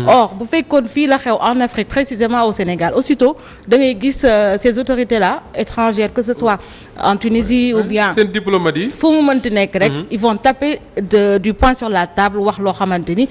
Or bu fekkoon fii la xew en Afrique précisément au Sénégal aussitôt da ngay gis ces autorités là étrangères que ce soit en Tunisie ou bien seen diplomate yi fu mu mënti nekk rek ils vont taper du poing sur la table wax loo xamante ni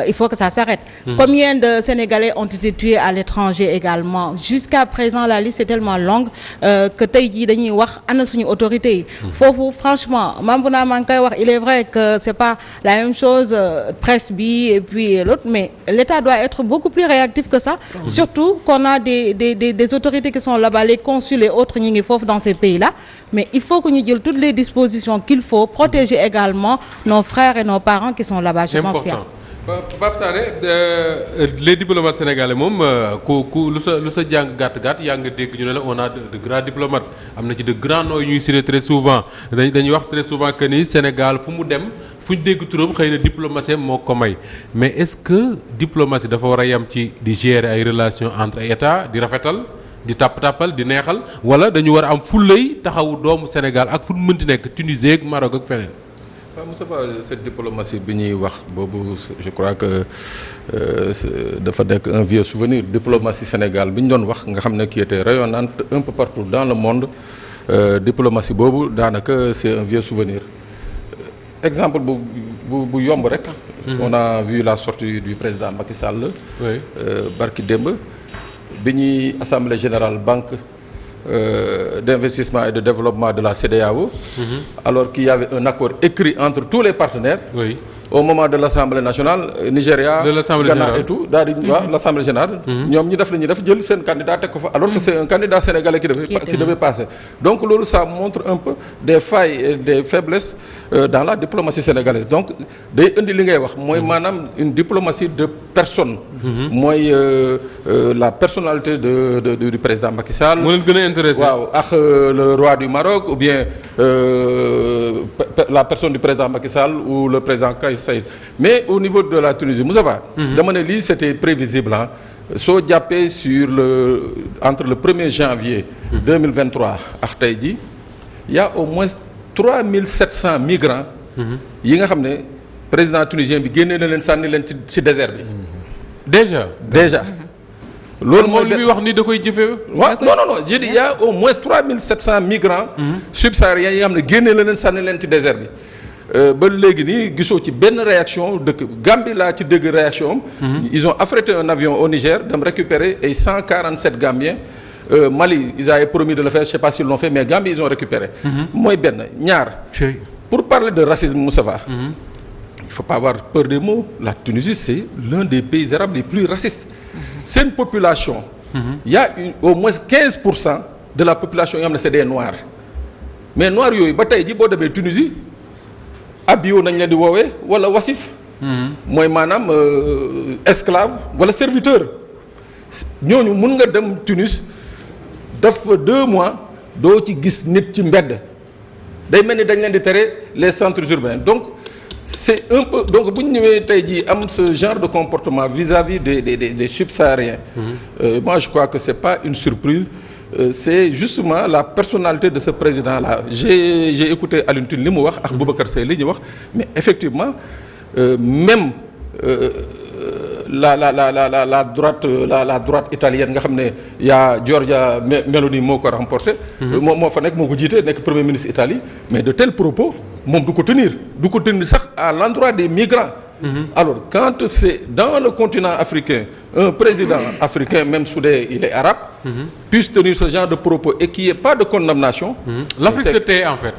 il faut que ça s'arrête. Combien de Sénégalais ont été tués à l'étranger également jusqu'à présent la liste est tellement longue que tey jii dañuy wax ana suñu autorités yi foofu franchement Mambouna maa ngi koy wax il est vrai que c'est pas la même chose presse bi et puis l'autre mais l'État doit être beaucoup plus réactif que ça surtout qu'on a des autorités qui sont là-bas les consuls et autres ñi ngi foofu dans ces pays-là mais il faut que ñu jël toutes les dispositions qu'il faut protéger également nos frères et nos parents qui sont là-bas je pense bien. Pape Sané les diplomates sénégalais moom ku lu sa jàng gàtt yaa nga dégg ñu ne la on a de grands diplomates am na ci de grands noms yu ñuy citer très souvent dañuy wax très souvent que ni Sénégal fu mu dem fu ñu dégg turam xëy na diplomatie moo ko may mais est-ce que diplomatie dafa war a yem ci di gérer ay relations entre états di rafetal di tàppal di neexal wala dañu war a am fullay taxawu doomu Sénégal ak fu mu mënti nekk Tunisie ak Maroc ak feneen. waaw Moustapha cette diplomatie bi ñuy wax boobu je crois que dafa nekk un vieux souvenir diplomatie Sénégal bi ñu doon wax nga xam ne qui était rayonnante un peu partout dans le monde diplomatie boobu daanaka c'est un vieux souvenir exemple bu yomb rek. On a vu la sortie du président Macky Sall. oui barki démb bi ñuy assemblée générale banque. D'investissement et de développement de la CEDEAO alors qu'il y avait un accord écrit entre tous les partenaires au moment de l'Assemblée nationale Nigeria Ghana et tout daal di waaw l'Assemblée générale ñoom ñi def la ñuy def jël seen candidat teg ko fa alors que c'est un candidat sénégalais qui devait passer donc loolu ça montre un peu des failles et des faiblesses dans la diplomatie sénégalaise donc day indi li ngay wax mooy maanaam une diplomatie de personne mooy la personnalité du président Macky Sall moo leen gën a intéressé waaw ak le roi du Maroc ou bien la personne du président Macky Sall ou le président Kais Saied mais au niveau de la Tunisie Moussa dama ne lii c'était prévisible soo jàppee entre le 1er janvier 2023 ak tey ji il y a au moins 3700 migrants yi nga xam ne président tunisien bi génnee na leen sànni leen ci désert bi déjà loolu moom li muy wax ni da koy jëfee. waaw non j'ai dit il y a au moins 3700 migrants subsahariens yi nga xam ne génnee na leen sànni leen ci désert bi ba léegi nii gisoo ci benn réaction dëkk Gambie laa ci dégg réaction am ils ont affrété un avion au Niger dem récupérer ay 147 Gambiens Mali ils avaient promis de le faire je sais pas s'ils l'ont fait mais Gambie ils ont récupéré mooy benn ñaar pour parler de racisme Moustapha il faut pas avoir peur des mots la Tunisie c'est l'un des pays arabes les plus racistes seen population il y a au moins 15% de la population yoo xam ne c'est des noirs mais noirs yooyu ba tey ji boo demee Tunisie abio nañ leen di woowee wala wasif mooy maanaam esclave wala serviteur ñooñu mun nga dem Tunis def fa 2 mois doo ci gis nit ci mbedd day mel ni dañ leen di tere les centres urbains donc c'est un peu donc bu ñu ñëwee tey jii am ce genre de comportement vis-à-vis des subsahariens moi je crois que c'est pas une surprise c'est justement la personnalité de ce président-là j'ai écouté Alioune Tine li mu wax ak Boubacar Seye li ñu wax mais effectivement même la droite italienne nga xam ne yaa Giorgia Meloni moo ko remporté moo fa nekk moo ko jiite nekk premier ministre Italie mais de tels propos moom du ko tenir sax à l'endroit des migrants alors quand c'est dans le continent africain un président africain même su dee il est arabe puisse tenir ce genre de propos et qu'il n'y ait pas de condamnation l'Afrique se tait en fait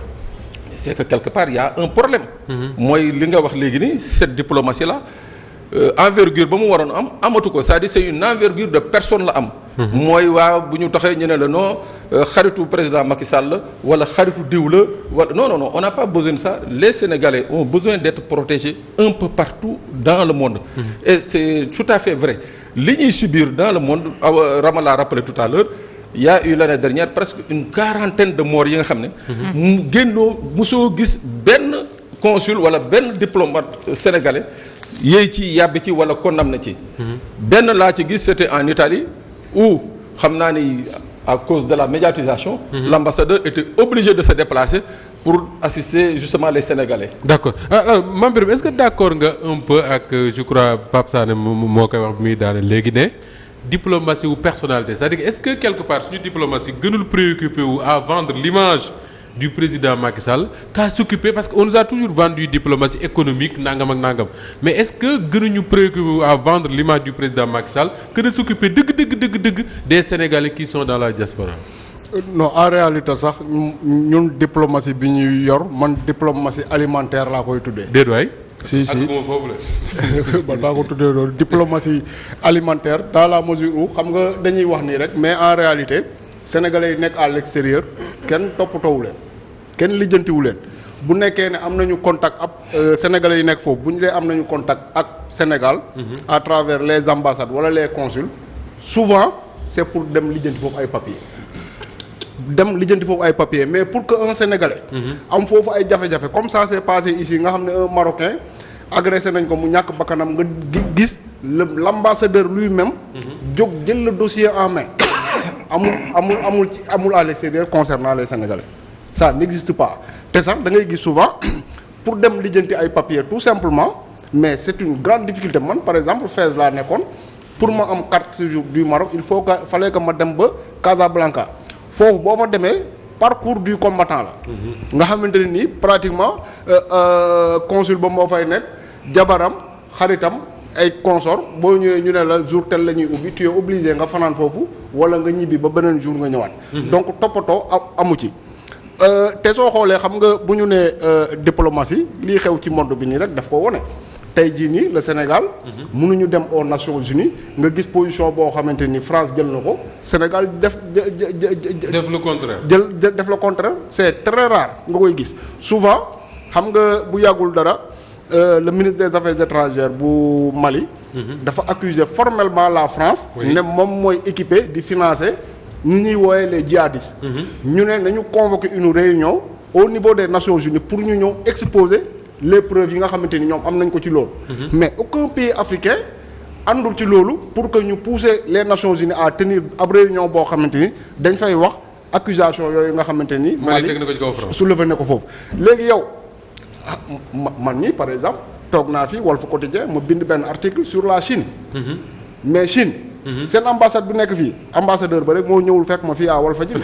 c'est que quelque part il y a un problème mooy li nga wax léegi nii cette diplomatie là envergure ba mu waroon am amatu ko c'est-à-dire c'est une envergure de personne la am mooy waaw bu ñu taxee ñu ne la non xaritu président Macky Sall la wala xaritu diw la wala non on n'a pas besoin de ça les Sénégalais ont besoin d'être protégés un peu partout dans le monde et c'est tout à fait vrai li ñuy subir dans le monde Rama l'a rappelé tout à l'heure il y a eu l'année dernière presque une 40aine de morts yi nga xam ne mu génnoo mosoo gis benn consul wala benn diplomate sénégalais yéey ci yàbbi ci wala condamné ci benn laa ci gis c'était en Italie où xam naa ni à cause de la médiatisation l'ambassadeur était obligé de se déplacer pour assister justement les Sénégalais. d'accord alors Mame Birame est-ce que d'accord nga un peu ak je crois Pape Sané moo koy wax bi muy daane léegi ne diplomatie ou personnalité c'est-à-dire est-ce que quelque part suñu diplomatie gënul préoccupé wu à vendre l'image du président Macky Sall qu'à s'occuper parce que on nous a toujours vendu diplomatie économique nangam ak nangam mais est-ce que gënuñu préoccupé wu à vendre l'image du président Macky Sall que de s'occuper dëgg des Sénégalais qui sont dans la diaspora. Non en réalité sax ñun diplomatie bi ñuy yor man diplomatie alimentaire laa koy tuddee. déedéet waay. si ak moom foofu la. ba daa ko tuddee loolu diplomatie alimentaire dans la mesure où xam nga dañuy wax nii rek mais en réalité sénégalais yi nekk à l'extérieur kenn toppatoowu leen kenn lijjantiwu leen bu nekkee ne am nañu contact ab sénégalais yi nekk foofu bu ñu dee am nañu contact ak Sénégal. à travers les ambassades wala les consuls souvent c'est pour dem lijjanti foofu ay papiers. Mais pour que un Sénégalais am foofu ay jafe-jafe comme ça s'est passé ici nga xam ne un Marocain agressé nañ ko mu ñàkk bakkanam nga gis l'ambassadeur lui-même jóg jël le dossier en main amul à l'extérieur concernant les Sénégalais ça n'existe pas te sax da ngay gis souvent pour dem lijjanti ay papiers tout simplement mais c'est une grande difficulté man par exemple Fès laa nekkoon pour ma am carte séjour du Maroc fallait que ma dem ba Casablanca foofu boo fa demee parcours du combattant la. nga xamante ne nii pratiquement consul ba moo fay nekk jabaram xaritam ay consort boo ñëwee ñu ne la jour tel la ñuy ubbi tu es obligé nga fanaan foofu wala nga ñibbi ba beneen jour nga ñëwaat. donc toppatoo amu ci. te soo xoolee xam nga bu ñu nee diplomatie lii xew ci monde bi nii rek daf ko wone tey jii nii le Sénégal. mënuñu dem aux Nations Unies nga gis position boo xamante ni France jël na ko Sénégal def le contraire. def le contraire c'est très rare nga koy gis souvent xam nga bu yàggul dara le ministre des Affaires étrangères bu Mali. dafa accuser formellement la France. ne moom mooy équipé di financer ñu ñuy wooyee les djihadistes. ñu ne nañu convoquer une réunion au niveau des Nations Unies pour ñu ñëw exposer. les preuves yi nga xamante ni ñoom am nañ ko ci loolu. mais aucun pays africain àndul ci loolu pour que ñu pousser les Nations Unies à tenir ab réunion boo xamante ni dañ fay wax accusation yooyu nga xamante ni. Mali teg na ko ci kaw France soulevé na ko foofu. léegi yow man mii par exemple toog naa fi Walf Quotidien ma bind benn article sur la Chine. mais Chine. seen ambassade bu nekk fii ambassadeur ba rek moo ñëwul fekk ma fii à Walfadjri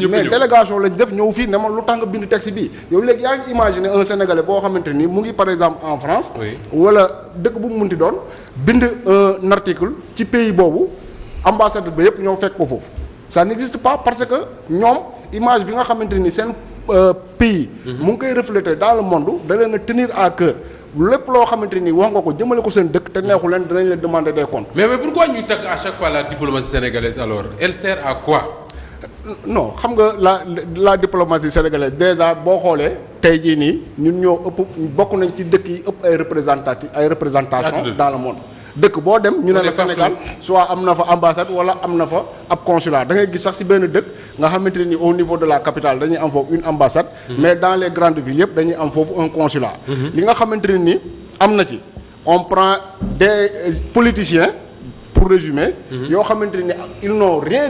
mais délégation lañ def ñëw fii ne ma lu tax nga bind texte bii yow léegi yaa ngi imaginer un sénégalais boo xamante ni mu ngi par exemple en France wala dëkk bu mu munti doon bind un article ci pays boobu ambassadeur ba yëpp ñëw fekk ko foofu ça n'existe pas parce que ñoom image bi nga xamante ni seen pays mu ngi koy refléter dans le monde da leen a tenir à cœur lépp loo xamante ni wax nga ko jëmale ko seen dëkk te neexu leen dinañ leen demander des comptes. mais pourquoi ñuy tagg à chaque fois la diplomatie sénégalaise alors elle sert à quoi. non xam nga la diplomatie sénégalaise déjà boo xoolee tey jii nii ñun ñoo ëpp bokk nañ ci dëkk yi ëpp ay représentation dans le monde. dëkk boo dem ñu ne la Sénégal soit am na fa ambassade wala am na fa ab consulat da ngay gis sax ci benn dëkk nga xamante ne ni au niveau de la capitale dañuy am foofu une ambassade. mais dans les grandes villes yëpp dañuy am foofu un consulat. li nga xamante ne ni am na ci on prend des politiciens pour résumer. yoo xamante ne ni ils n'ont rien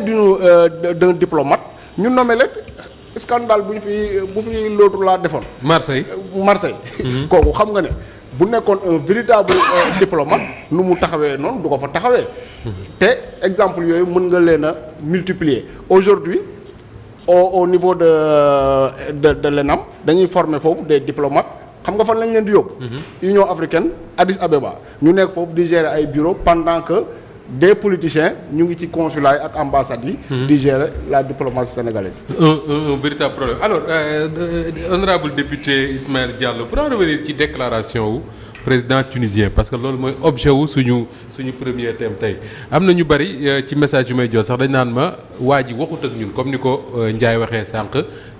d'un diplomate ñu nommé leen scandale bu fi l'autre laa defoon. Marseille. kooku xam nga ne. bu nekkoon un véritable diplomate nu mu taxawee noonu du ko fa taxawee. te exemple yooyu mën nga leen a multiplier aujourd'hui au niveau de l'ENAM dañuy former foofu des diplomates xam nga fan lañ leen di yóbbu. Union africaine Addis Abeba ñu nekk foofu di gérer ay bureaux pendant que des politiciens ñu ngi ci consulat yi ak ambassades yi. di gérer la diplomatie sénégalaise. un véritable problème alors honorable député Ismaël Diallo pour en revenir ci déclaration wu président tunisien parce que loolu mooy objet wu suñu premier thème tey am na ñu bari ci message yu may jot sax dañ naan ma waa ji waxut ak ñun comme ni ko Ndiaye waxee sànq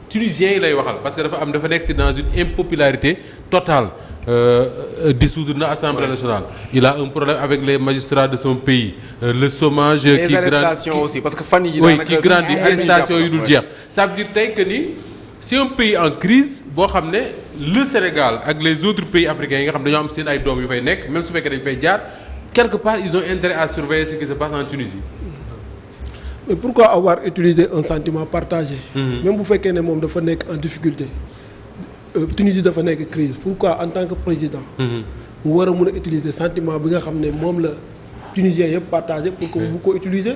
tunisiens yi lay waxal parce que dafa nekk ci dans une impopularité totale. Dissoudre na Assemblée nationale. Il a un problème avec les magistrats de son pays. Le chômage qui grandit aussi parce que fan yi qui grandit arrestation yu dul jeex. Ça veut dire tey que ni c'est un pays en crise boo xam ne le Sénégal ak les autres pays africains yi nga xam dañoo am seen ay doom yu fay nekk même su fekkee dañu fay jaar quelque part ils ont intérêt à surveiller ce qui se passe en Tunisie. Mais pourquoi avoir utilisé un sentiment partagé. Même bu fekkee ne moom dafa nekk en difficulté. Tunisie dafa nekk crise pourquoi en tant que président. mu war a mun a utiliser sentiment bi nga xam ne moom la tunisien yëpp partagé pour que bu ko utiliser.